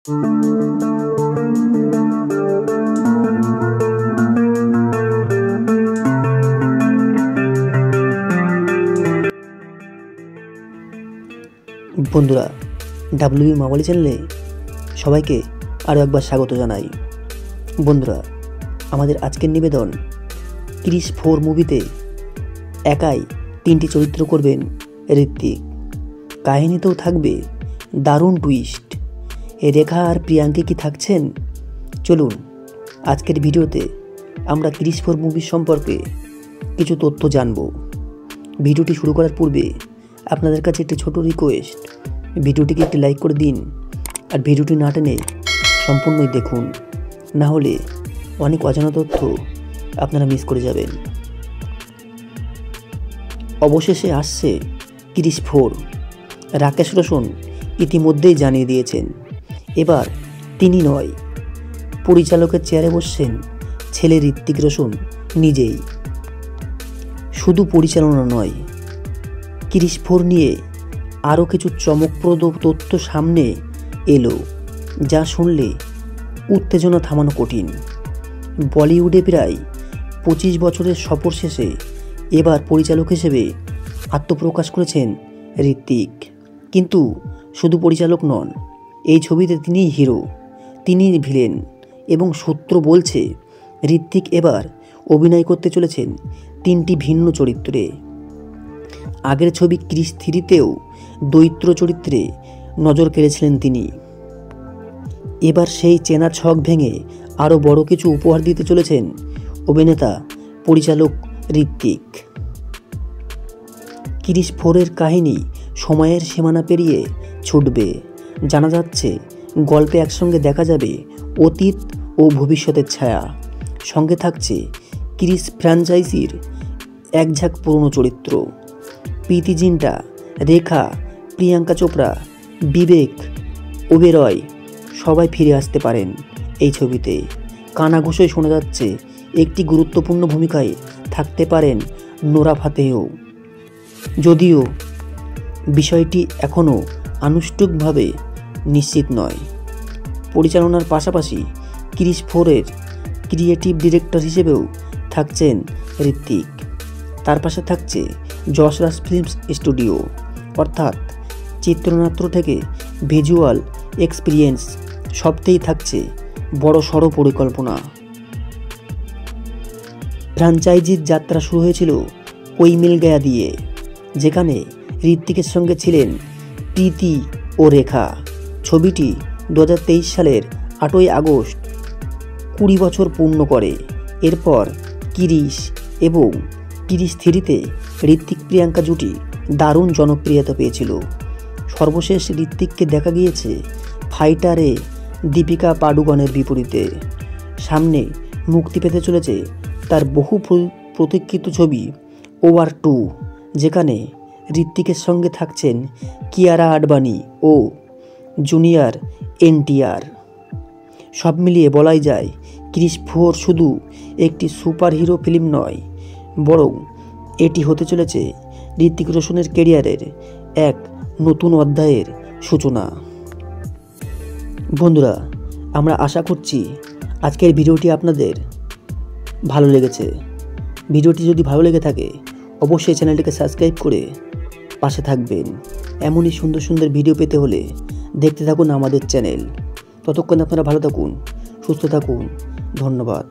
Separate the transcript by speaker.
Speaker 1: বন্ধুরা, ডাব্লিউবি মাওয়ালি চ্যানেলে সবাইকে আরও একবার স্বাগত জানাই। বন্ধুরা, আমাদের আজকের নিবেদন ক্রিস 4 মুভিতে একাই 3টি চরিত্র করবেন ঋত্বিক। কাহিনীতেও থাকবে দারুণ টুইস্ট। রেখা আর প্রিয়াঙ্কে কি থাকছেন? চলুন আজকের ভিডিওতে আমরা ক্রিস 4 মুভির সম্পর্কে কিছু তথ্য জানব। ভিডিওটি শুরু করার পূর্বে আপনাদের কাছে একটি ছোট রিকোয়েস্ট, ভিডিওটিকে একটি লাইক করে দিন আর ভিডিওটি না টেনে সম্পূর্ণই দেখুন, না হলে অনেক অজানা তথ্য আপনারা মিস করে যাবেন। অবশেষে আসছে ক্রিস 4। রাকেশ রোশন ইতিমধ্যেই জানিয়ে দিয়েছেন এবার তিনি নয়, পরিচালকের চেয়ারে বসছেন ছেলে ঋত্বিক রোশন নিজেই। শুধু পরিচালনা নয়, ক্রিস 4 নিয়ে আরও কিছু চমকপ্রদ তথ্য সামনে এলো, যা শুনলে উত্তেজনা থামানো কঠিন। বলিউডে প্রায় 25 বছরের সফর শেষে এবার পরিচালক হিসেবে আত্মপ্রকাশ করেছেন ঋত্বিক। কিন্তু শুধু পরিচালক নন, এই ছবিতে তিনিই হিরো, তিনিই ভিলেন এবং সূত্র বলছে ঋত্বিক এবার অভিনয় করতে চলেছেন 3টি ভিন্ন চরিত্রে। আগের ছবি ক্রিস 3তেও দৈত্য চরিত্রে নজর কেড়েছিলেন তিনি। এবার সেই চেনা ছক ভেঙে আরও বড় কিছু উপহার দিতে চলেছেন অভিনেতা পরিচালক ঋত্বিক। ক্রিস 4-এর কাহিনী সময়ের সীমানা পেরিয়ে ছুটবে। জানা যাচ্ছে গল্পে একসঙ্গে দেখা যাবে অতীত ও ভবিষ্যতের ছায়া। সঙ্গে থাকছে ক্রিস ফ্র্যাঞ্চাইজির এক ঝাঁক পুরনো চরিত্র। প্রীতি জিন্টা, রেখা, প্রিয়াঙ্কা চোপড়া, বিবেক ওবেরয় সবাই ফিরে আসতে পারেন এই ছবিতে। কানাঘুষোয় শোনা যাচ্ছে একটি গুরুত্বপূর্ণ ভূমিকায় থাকতে পারেন নোরা ফাতেহিও, যদিও বিষয়টি এখনও আনুষ্ঠানিকভাবে নিশ্চিত নয়। পরিচালনার পাশাপাশি ক্রিস 4-এর ক্রিয়েটিভ ডিরেক্টর হিসেবেও থাকছেন ঋত্বিক। তার পাশে থাকছে যশরাজ ফিল্মস স্টুডিও, অর্থাৎ চিত্রনাট্য থেকে ভিজুয়াল এক্সপিরিয়েন্স সবতেই থাকছে বড় সড়ো পরিকল্পনা। ফ্র্যাঞ্চাইজির যাত্রা শুরু হয়েছিল কোই মিল গায়া দিয়ে, যেখানে ঋত্বিকের সঙ্গে ছিলেন প্রীতি ও রেখা। ছবিটি 2023 সালের 8ই আগস্ট 20 বছর পূর্ণ করে। এরপর ক্রিস এবং ক্রিস 3তে ঋত্বিক প্রিয়াঙ্কা জুটি দারুণ জনপ্রিয়তা পেয়েছিল। সর্বশেষ ঋত্বিককে দেখা গিয়েছে ফাইটারে দীপিকা পাডুকোনের বিপরীতে। সামনে মুক্তি পেতে চলেছে তার বহু প্রতীক্ষিত ছবি ওয়ার 2, যেখানে ঋত্বিকের সঙ্গে থাকছেন কিয়ারা আডবাণী ও জুনিয়র NTR। সব মিলিয়ে বলাই যায় ক্রিস 4 শুধু একটি সুপার হিরো ফিল্ম নয়, বরং এটি হতে চলেছে ঋত্বিক রোশনের ক্যারিয়ারের এক নতুন অধ্যায়ের সূচনা। বন্ধুরা, আমরা আশা করছি আজকের ভিডিওটি আপনাদের ভালো লেগেছে। ভিডিওটি যদি ভালো লেগে থাকে অবশ্যই চ্যানেলটিকে সাবস্ক্রাইব করে পাশে থাকবেন। এমনই সুন্দর সুন্দর ভিডিও পেতে হলে দেখতে থাকুন আমাদের চ্যানেল। ততক্ষণ আপনারা ভালো থাকুন, সুস্থ থাকুন। ধন্যবাদ।